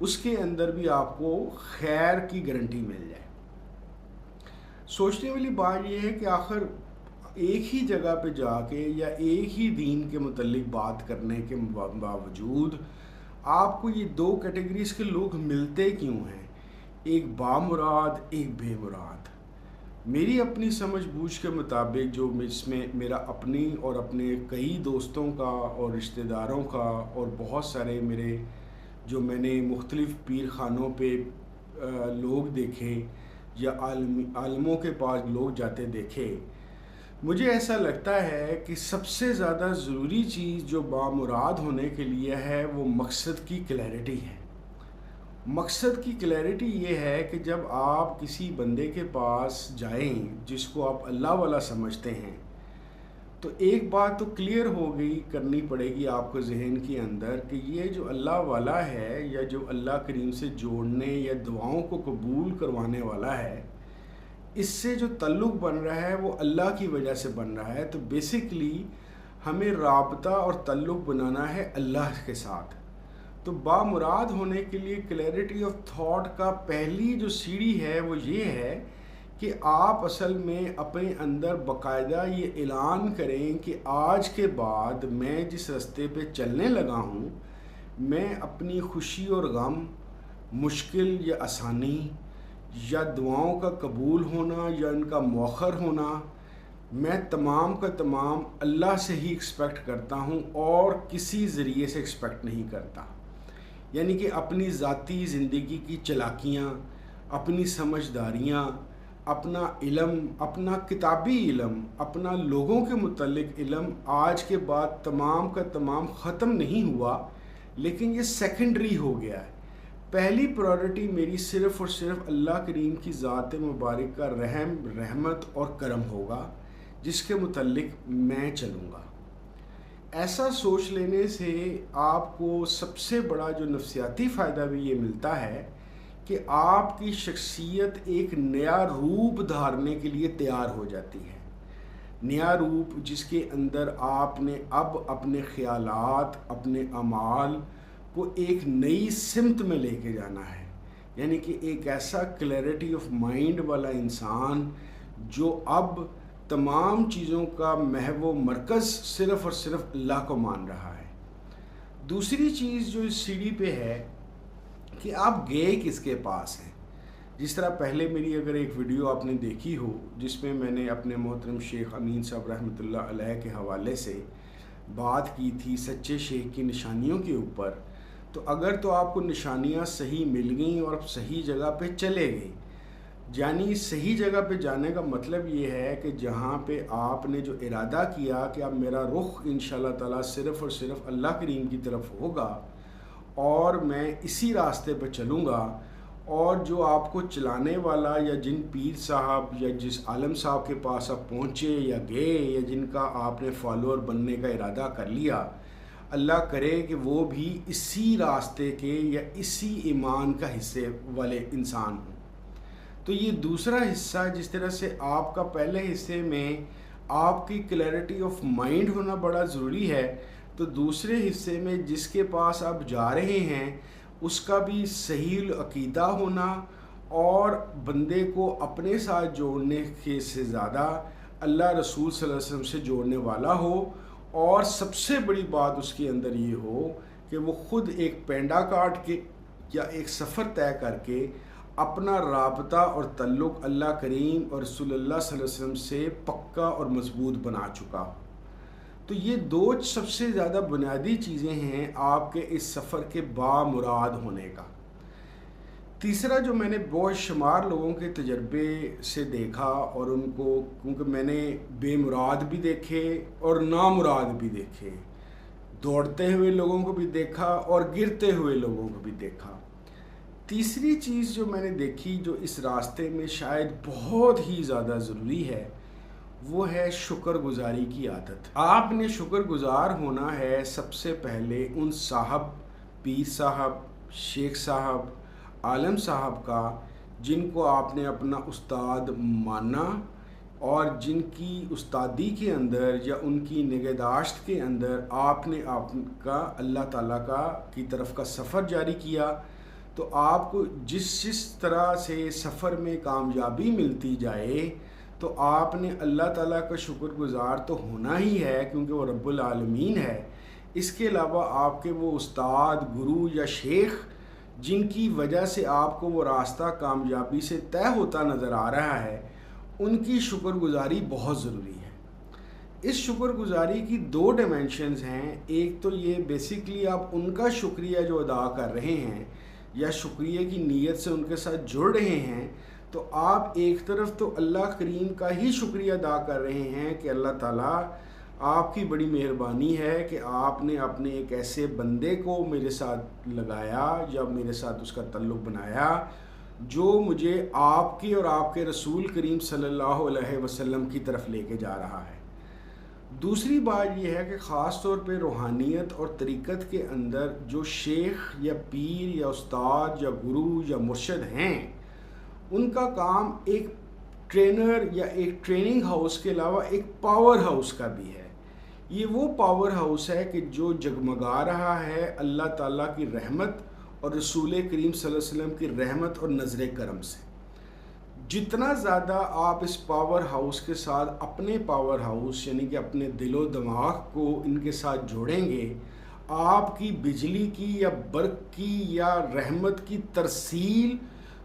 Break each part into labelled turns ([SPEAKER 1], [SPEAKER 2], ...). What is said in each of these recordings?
[SPEAKER 1] اس کے اندر بھی آپ کو خیر کی گارنٹی مل جائے۔ سوچنے والی بات یہ ہے کہ آخر ایک ہی جگہ پہ جا کے یا ایک ہی دین کے متعلق بات کرنے کے باوجود آپ کو یہ دو کیٹیگریز کے لوگ ملتے کیوں ہیں، ایک بامراد ایک بے مراد؟ میری اپنی سمجھ بوجھ کے مطابق جو اس میں میرا اپنی اور اپنے کئی دوستوں کا اور رشتہ داروں کا اور بہت سارے میرے جو میں نے مختلف پیر خانوں پہ لوگ دیکھے یا عالموں کے پاس لوگ جاتے دیکھے، مجھے ایسا لگتا ہے کہ سب سے زیادہ ضروری چیز جو بامراد ہونے کے لیے ہے وہ مقصد کی کلیئرٹی ہے۔ مقصد کی کلیئرٹی یہ ہے کہ جب آپ کسی بندے کے پاس جائیں جس کو آپ اللہ والا سمجھتے ہیں، تو ایک بات تو کلیئر ہو گئی، کرنی پڑے گی آپ کو ذہن کے اندر کہ یہ جو اللہ والا ہے یا جو اللہ کریم سے جوڑنے یا دعاؤں کو قبول کروانے والا ہے، اس سے جو تعلق بن رہا ہے وہ اللہ کی وجہ سے بن رہا ہے۔ تو بیسیکلی ہمیں رابطہ اور تعلق بنانا ہے اللہ کے ساتھ۔ تو بامراد ہونے کے لیے کلیئرٹی آف تھاٹ کا پہلی جو سیڑھی ہے وہ یہ ہے کہ آپ اصل میں اپنے اندر باقاعدہ یہ اعلان کریں کہ آج کے بعد میں جس راستے پہ چلنے لگا ہوں، میں اپنی خوشی اور غم، مشکل یا آسانی، یا دعاؤں کا قبول ہونا یا ان کا مؤخر ہونا، میں تمام کا تمام اللہ سے ہی ایکسپیکٹ کرتا ہوں اور کسی ذریعے سے ایکسپیکٹ نہیں کرتا۔ یعنی کہ اپنی ذاتی زندگی کی چالاکیاں، اپنی سمجھداریاں، اپنا علم، اپنا کتابی علم، اپنا لوگوں کے متعلق علم آج کے بعد تمام کا تمام ختم نہیں ہوا، لیکن یہ سیکنڈری ہو گیا ہے۔ پہلی پرائورٹی میری صرف اور صرف اللہ کریم کی ذات مبارک کا رحم، رحمت اور کرم ہوگا جس کے متعلق میں چلوں گا۔ ایسا سوچ لینے سے آپ کو سب سے بڑا جو نفسیاتی فائدہ بھی یہ ملتا ہے کہ آپ کی شخصیت ایک نیا روپ دھارنے کے لیے تیار ہو جاتی ہے۔ نیا روپ جس کے اندر آپ نے اب اپنے خیالات، اپنے اعمال کو ایک نئی سمت میں لے کے جانا ہے۔ یعنی کہ ایک ایسا کلیئرٹی آف مائنڈ والا انسان جو اب تمام چیزوں کا محو و مرکز صرف اور صرف اللہ کو مان رہا ہے۔ دوسری چیز جو اس سیڑھی پہ ہے کہ آپ گئے کس کے پاس ہیں۔ جس طرح پہلے میری اگر ایک ویڈیو آپ نے دیکھی ہو جس میں میں نے اپنے محترم شیخ امین صاحب رحمۃ اللہ علیہ کے حوالے سے بات کی تھی سچے شیخ کی نشانیوں کے اوپر، تو اگر تو آپ کو نشانیاں صحیح مل گئیں اور آپ صحیح جگہ پہ چلے گئے، یعنی صحیح جگہ پہ جانے کا مطلب یہ ہے کہ جہاں پہ آپ نے جو ارادہ کیا کہ اب میرا رخ انشاءاللہ تعالیٰ صرف اور صرف اللہ کریم کی طرف ہوگا اور میں اسی راستے پہ چلوں گا، اور جو آپ کو چلانے والا یا جن پیر صاحب یا جس عالم صاحب کے پاس آپ پہنچے یا گئے یا جن کا آپ نے فالوور بننے کا ارادہ کر لیا، اللہ کرے کہ وہ بھی اسی راستے کے یا اسی ایمان کا حصے والے انسان ہوں۔ تو یہ دوسرا حصہ جس طرح سے آپ کا پہلے حصے میں آپ کی کلیئرٹی آف مائنڈ ہونا بڑا ضروری ہے، تو دوسرے حصے میں جس کے پاس آپ جا رہے ہیں اس کا بھی صحیح عقیدہ ہونا اور بندے کو اپنے ساتھ جوڑنے کے سے زیادہ اللہ رسول صلی اللہ علیہ وسلم سے جوڑنے والا ہو، اور سب سے بڑی بات اس کے اندر یہ ہو کہ وہ خود ایک پینڈا کاٹ کے یا ایک سفر طے کر کے اپنا رابطہ اور تعلق اللہ کریم اور رسول اللہ صلی اللہ علیہ وسلم سے پکا اور مضبوط بنا چکا ہو۔ تو یہ دو سب سے زیادہ بنیادی چیزیں ہیں آپ کے اس سفر کے بامراد ہونے کا۔ تیسرا جو میں نے بہت شمار لوگوں کے تجربے سے دیکھا، اور ان کو کیونکہ میں نے بے مراد بھی دیکھے اور نامراد بھی دیکھے، دوڑتے ہوئے لوگوں کو بھی دیکھا اور گرتے ہوئے لوگوں کو بھی دیکھا، تیسری چیز جو میں نے دیکھی جو اس راستے میں شاید بہت ہی زیادہ ضروری ہے وہ ہے شکر گزاری کی عادت۔ آپ نے شکر گزار ہونا ہے سب سے پہلے ان صاحب، پیر صاحب، شیخ صاحب، عالم صاحب کا جن کو آپ نے اپنا استاد مانا اور جن کی استادی کے اندر یا ان کی نگہداشت کے اندر آپ نے آپ کا اللہ تعالیٰ کا کی طرف کا سفر جاری کیا۔ تو تو آپ کو جس طرح سے سفر میں کامیابی ملتی جائے تو آپ نے اللہ تعالیٰ کا شکر گزار تو ہونا ہی ہے، کیونکہ وہ رب العالمین ہے۔ اس کے علاوہ آپ کے وہ استاد، گرو یا شیخ جن کی وجہ سے آپ کو وہ راستہ کامیابی سے طے ہوتا نظر آ رہا ہے، ان کی شکر گزاری بہت ضروری ہے۔ اس شکر گزاری کی دو ڈیمینشنز ہیں۔ ایک تو یہ بیسیکلی آپ ان کا شکریہ جو ادا کر رہے ہیں یا شکریہ کی نیت سے ان کے ساتھ جڑ رہے ہیں، تو آپ ایک طرف تو اللہ کریم کا ہی شکریہ ادا کر رہے ہیں کہ اللہ تعالیٰ آپ کی بڑی مہربانی ہے کہ آپ نے اپنے ایک ایسے بندے کو میرے ساتھ لگایا یا میرے ساتھ اس کا تعلق بنایا جو مجھے آپ کی اور آپ کے رسول کریم صلی اللہ علیہ وسلم کی طرف لے کے جا رہا ہے۔ دوسری بات یہ ہے کہ خاص طور پہ روحانیت اور طریقت کے اندر جو شیخ یا پیر یا استاد یا گرو یا مرشد ہیں، ان کا کام ایک ٹرینر یا ایک ٹریننگ ہاؤس کے علاوہ ایک پاور ہاؤس کا بھی ہے۔ یہ وہ پاور ہاؤس ہے کہ جو جگمگا رہا ہے اللہ تعالیٰ کی رحمت اور رسول کریم صلی اللہ علیہ وسلم کی رحمت اور نظر کرم سے۔ جتنا زیادہ آپ اس پاور ہاؤس کے ساتھ اپنے پاور ہاؤس یعنی کہ اپنے دل و دماغ کو ان کے ساتھ جوڑیں گے، آپ کی بجلی کی یا برق کی یا رحمت کی ترسیل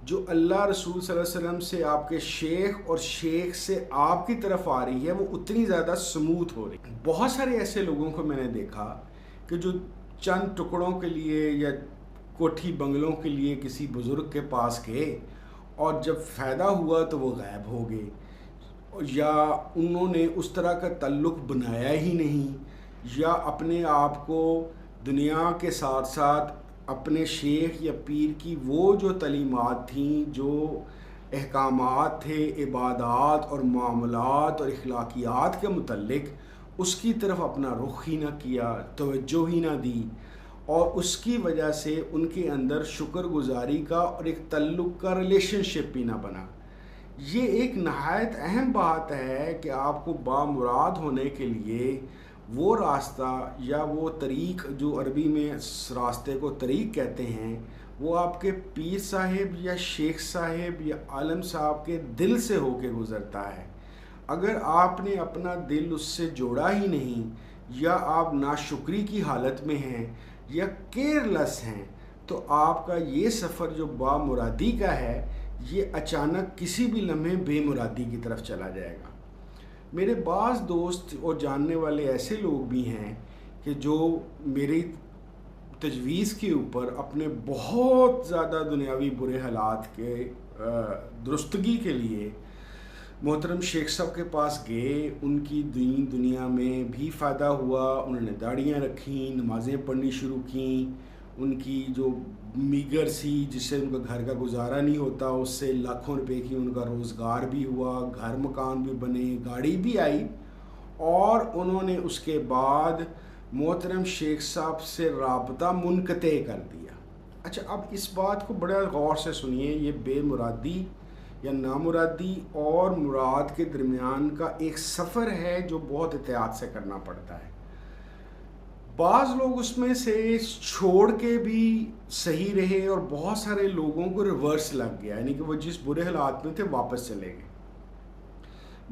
[SPEAKER 1] جو اللہ رسول صلی اللہ علیہ وسلم سے آپ کے شیخ اور شیخ سے آپ کی طرف آ رہی ہے، وہ اتنی زیادہ سموتھ ہو رہی ہے۔ بہت سارے ایسے لوگوں کو میں نے دیکھا کہ جو چند ٹکڑوں کے لیے یا کوٹھی بنگلوں کے لیے کسی بزرگ کے پاس گئے اور جب فائدہ ہوا تو وہ غائب ہو گئے، یا انہوں نے اس طرح کا تعلق بنایا ہی نہیں، یا اپنے آپ کو دنیا کے ساتھ ساتھ اپنے شیخ یا پیر کی وہ جو تعلیمات تھیں، جو احکامات تھے عبادات اور معاملات اور اخلاقیات کے متعلق، اس کی طرف اپنا رخ ہی نہ کیا، توجہ ہی نہ دی، اور اس کی وجہ سے ان کے اندر شکر گزاری کا اور ایک تعلق کا ریلیشن شپ بھی نہ بنا۔ یہ ایک نہایت اہم بات ہے کہ آپ کو بامراد ہونے کے لیے وہ راستہ یا وہ طریق، جو عربی میں اس راستے کو طریق کہتے ہیں، وہ آپ کے پیر صاحب یا شیخ صاحب یا عالم صاحب کے دل سے ہو کے گزرتا ہے۔ اگر آپ نے اپنا دل اس سے جوڑا ہی نہیں، یا آپ ناشکری کی حالت میں ہیں یا کیئرلیس ہیں، تو آپ کا یہ سفر جو بامرادی کا ہے، یہ اچانک کسی بھی لمحے بے مرادی کی طرف چلا جائے گا۔ میرے بعض دوست اور جاننے والے ایسے لوگ بھی ہیں کہ جو میری تجویز کے اوپر اپنے بہت زیادہ دنیاوی برے حالات کے درستگی کے لیے محترم شیخ صاحب کے پاس گئے، ان کی دنیا میں بھی فائدہ ہوا، انہوں نے داڑھیاں رکھیں، نمازیں پڑھنی شروع کیں، ان کی جو میگر سی جس سے ان کا گھر کا گزارا نہیں ہوتا، اس سے لاکھوں روپے کی ان کا روزگار بھی ہوا، گھر مکان بھی بنے، گاڑی بھی آئی، اور انہوں نے اس کے بعد محترم شیخ صاحب سے رابطہ منقطع کر دیا۔ اچھا، اب اس بات کو بڑا غور سے سنیے، یہ بے مرادی یا نامرادی اور مراد کے درمیان کا ایک سفر ہے جو بہت احتیاط سے کرنا پڑتا ہے۔ بعض لوگ اس میں سے چھوڑ کے بھی صحیح رہے اور بہت سارے لوگوں کو ریورس لگ گیا، یعنی کہ وہ جس برے حالات میں تھے واپس چلے گئے۔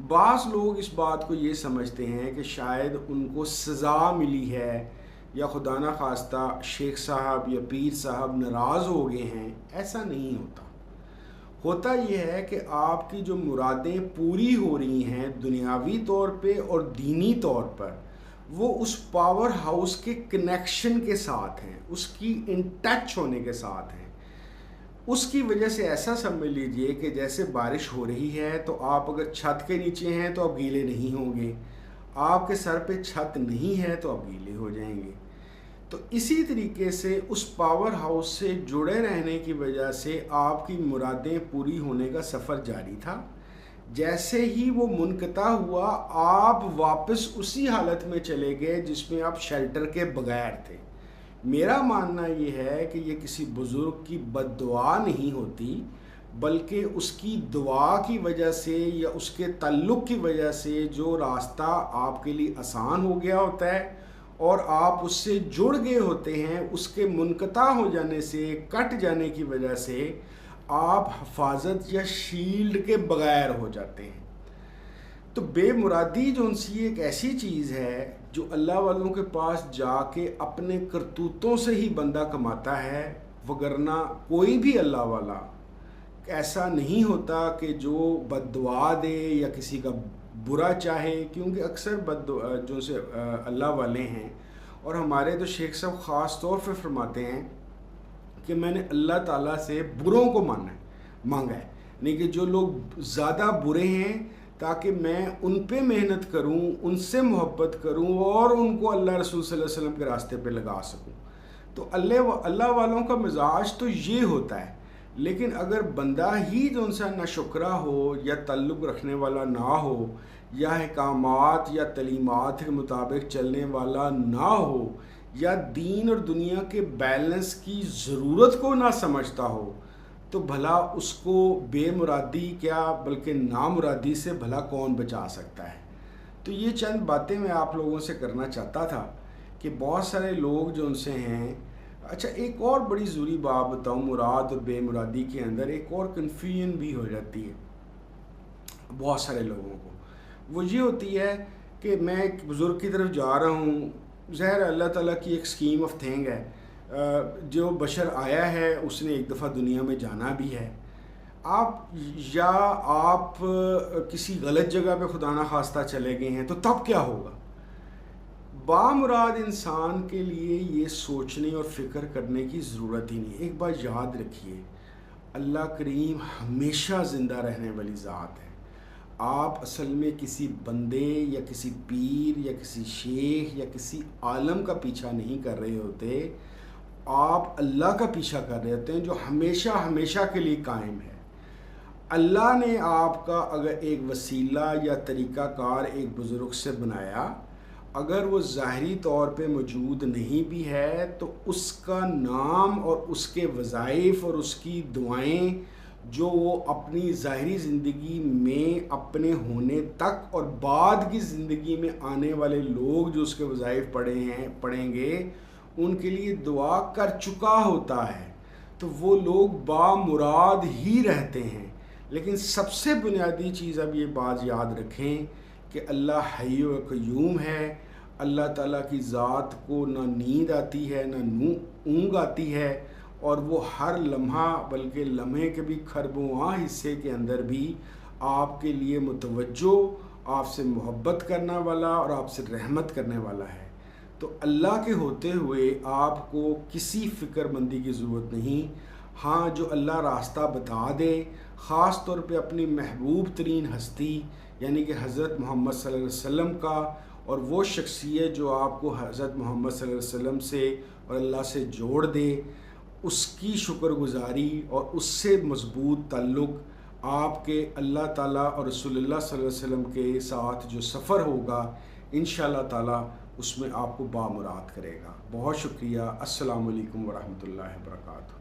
[SPEAKER 1] بعض لوگ اس بات کو یہ سمجھتے ہیں کہ شاید ان کو سزا ملی ہے یا خدا نخواستہ شیخ صاحب یا پیر صاحب ناراض ہو گئے ہیں۔ ایسا نہیں ہوتا۔ ہوتا یہ ہے کہ آپ کی جو مرادیں پوری ہو رہی ہیں دنیاوی طور پہ اور دینی طور پر، وہ اس پاور ہاؤس کے کنیکشن کے ساتھ ہیں، اس کی ان ٹچ ہونے کے ساتھ ہیں۔ اس کی وجہ سے ایسا سمجھ لیجئے کہ جیسے بارش ہو رہی ہے تو آپ اگر چھت کے نیچے ہیں تو آپ گیلے نہیں ہوں گے، آپ کے سر پہ چھت نہیں ہے تو آپ گیلے ہو جائیں گے۔ تو اسی طریقے سے اس پاور ہاؤس سے جڑے رہنے کی وجہ سے آپ کی مرادیں پوری ہونے کا سفر جاری تھا۔ جیسے ہی وہ منقطع ہوا، آپ واپس اسی حالت میں چلے گئے جس میں آپ شیلٹر کے بغیر تھے۔ میرا ماننا یہ ہے کہ یہ کسی بزرگ کی بد دعا نہیں ہوتی، بلکہ اس کی دعا کی وجہ سے یا اس کے تعلق کی وجہ سے جو راستہ آپ کے لیے آسان ہو گیا ہوتا ہے، اور آپ اس سے جڑ گئے ہوتے ہیں، اس کے منقطع ہو جانے سے، کٹ جانے کی وجہ سے آپ حفاظت یا شیلڈ کے بغیر ہو جاتے ہیں۔ تو بے مرادی جو ان سی ایک ایسی چیز ہے جو اللہ والوں کے پاس جا کے اپنے کرتوتوں سے ہی بندہ کماتا ہے، وگرنہ کوئی بھی اللہ والا ایسا نہیں ہوتا کہ جو بد دعا دے یا کسی کا برا چاہے، کیونکہ اکثر جو سے اللہ والے ہیں، اور ہمارے تو شیخ صاحب خاص طور پہ فرماتے ہیں کہ میں نے اللہ تعالیٰ سے بروں کو مانگا ہے، نہیں کہ جو لوگ زیادہ برے ہیں تاکہ میں ان پہ محنت کروں، ان سے محبت کروں اور ان کو اللہ رسول صلی اللہ علیہ وسلم کے راستے پہ لگا سکوں۔ تو اللہ والوں کا مزاج تو یہ ہوتا ہے، لیکن اگر بندہ ہی جو ان سے نہ شکرہ ہو یا تعلق رکھنے والا نہ ہو یا احکامات یا تعلیمات کے مطابق چلنے والا نہ ہو یا دین اور دنیا کے بیلنس کی ضرورت کو نہ سمجھتا ہو، تو بھلا اس کو بے مرادی کیا بلکہ نامرادی سے بھلا کون بچا سکتا ہے۔ تو یہ چند باتیں میں آپ لوگوں سے کرنا چاہتا تھا کہ بہت سارے لوگ جو ان سے ہیں۔ اچھا، ایک اور بڑی ضروری بات بتاؤں، مراد اور بے مرادی کے اندر ایک اور کنفیوژن بھی ہو جاتی ہے بہت سارے لوگوں کو۔ وہ یہ ہوتی ہے کہ میں ایک بزرگ کی طرف جا رہا ہوں، ظاہر اللہ تعالیٰ کی ایک اسکیم آف تھنگ ہے، جو بشر آیا ہے اس نے ایک دفعہ دنیا میں جانا بھی ہے۔ آپ کسی غلط جگہ پہ خدا نخواستہ چلے گئے ہیں تو تب کیا ہوگا؟ بامراد انسان کے لیے یہ سوچنے اور فکر کرنے کی ضرورت ہی نہیں۔ ایک بات یاد رکھیے، اللہ کریم ہمیشہ زندہ رہنے والی ذات ہے۔ آپ اصل میں کسی بندے یا کسی پیر یا کسی شیخ یا کسی عالم کا پیچھا نہیں کر رہے ہوتے، آپ اللہ کا پیچھا کر رہے ہوتے ہیں جو ہمیشہ ہمیشہ کے لیے قائم ہے۔ اللہ نے آپ کا اگر ایک وسیلہ یا طریقہ کار ایک بزرگ سے بنایا، اگر وہ ظاہری طور پہ موجود نہیں بھی ہے تو اس کا نام اور اس کے وظائف اور اس کی دعائیں جو وہ اپنی ظاہری زندگی میں اپنے ہونے تک اور بعد کی زندگی میں آنے والے لوگ جو اس کے وظائف پڑھیں گے ان کے لیے دعا کر چکا ہوتا ہے، تو وہ لوگ بامراد ہی رہتے ہیں۔ لیکن سب سے بنیادی چیز اب یہ بات یاد رکھیں کہ اللہ حی و قیوم ہے۔ اللہ تعالیٰ کی ذات کو نہ نیند آتی ہے نہ اونگ آتی ہے، اور وہ ہر لمحہ بلکہ لمحے کے بھی خربواں حصے کے اندر بھی آپ کے لیے متوجہ، آپ سے محبت کرنے والا اور آپ سے رحمت کرنے والا ہے۔ تو اللہ کے ہوتے ہوئے آپ کو کسی فکر مندی کی ضرورت نہیں۔ ہاں، جو اللہ راستہ بتا دے، خاص طور پہ اپنی محبوب ترین ہستی یعنی کہ حضرت محمد صلی اللہ علیہ وسلم کا، اور وہ شخصیت جو آپ کو حضرت محمد صلی اللہ علیہ وسلم سے اور اللہ سے جوڑ دے، اس کی شکر گزاری اور اس سے مضبوط تعلق آپ کے اللہ تعالیٰ اور رسول اللہ صلی اللہ علیہ وسلم کے ساتھ جو سفر ہوگا انشاءاللہ تعالیٰ اس میں آپ کو بامراد کرے گا۔ بہت شکریہ۔ السلام علیکم ورحمۃ اللہ وبرکاتہ۔